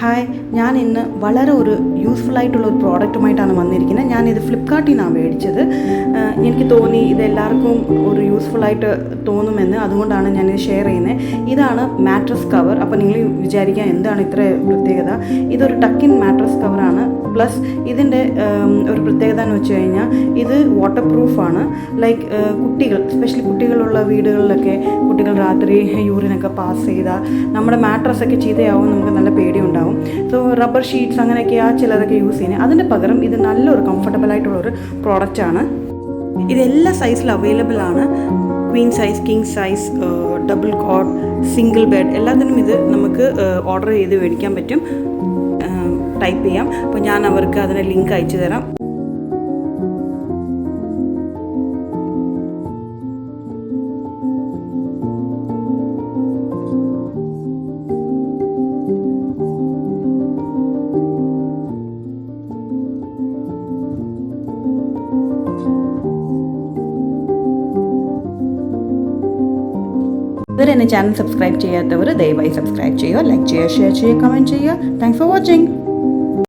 Hi, ഞാൻ ഇന്ന് വളരെ ഒരു യൂസ്ഫുൾ ആയിട്ടുള്ള ഒരു പ്രോഡക്റ്റുമായിട്ടാണ് വന്നിരിക്കുന്നത്. ഞാനിത് ഫ്ലിപ്കാർട്ടിൽ നിന്നാണ് മേടിച്ചത്. എനിക്ക് തോന്നി ഇതെല്ലാവർക്കും ഒരു യൂസ്ഫുൾ ആയിട്ട് തോന്നുമെന്ന്, അതുകൊണ്ടാണ് ഞാനിത് ഷെയർ ചെയ്യുന്നത്. ഇതാണ് മാട്രസ് കവർ. അപ്പോൾ നിങ്ങൾ വിചാരിക്കുക എന്താണ് ഇത്ര പ്രത്യേകത. ഇതൊരു ടക്കിൻ മാട്രസ് കവറാണ്. പ്ലസ് ഇതിൻ്റെ ഒരു പ്രത്യേകത എന്ന് വെച്ച് കഴിഞ്ഞാൽ ഇത് വാട്ടർ പ്രൂഫാണ്. ലൈക്ക് കുട്ടികൾ, സ്പെഷ്യലി കുട്ടികളുള്ള വീടുകളിലൊക്കെ കുട്ടികൾ രാത്രി യൂറിനൊക്കെ പാസ് ചെയ്താൽ നമ്മുടെ മാട്രസൊക്കെ ചീത്തയാവും, നമുക്ക് നല്ല പേടിയുണ്ടാവും. സോ റബ്ബർ ഷീറ്റ്സ് അങ്ങനെയൊക്കെയാണ് ചിലരൊക്കെ യൂസ് ചെയ്യുന്നത്. അതിൻ്റെ പകരം ഇത് നല്ലൊരു കംഫർട്ടബിൾ ആയിട്ടുള്ളൊരു പ്രോഡക്റ്റാണ്. ഇതെല്ലാ സൈസിലും അവൈലബിൾ ആണ്. Queen size, king size, double cot, single bed, എല്ലാത്തിനും ഇത് നമുക്ക് ഓർഡർ ചെയ്ത് മേടിക്കാൻ പറ്റും. ടൈപ്പ് ചെയ്യാം. അപ്പോൾ ഞാൻ അവർക്ക് അതിൻ്റെ ലിങ്ക് അയച്ചു തരാം. ഇതുവരെ എന്നെ ചാനൽ സബ്സ്ക്രൈബ് ചെയ്യാത്തവർ ദയവായി സബ്സ്ക്രൈബ് ചെയ്യുക, ലൈക്ക് ചെയ്യുക, ഷെയർ ചെയ്യുക, കമൻറ്റ് ചെയ്യുക. Thanks for watching.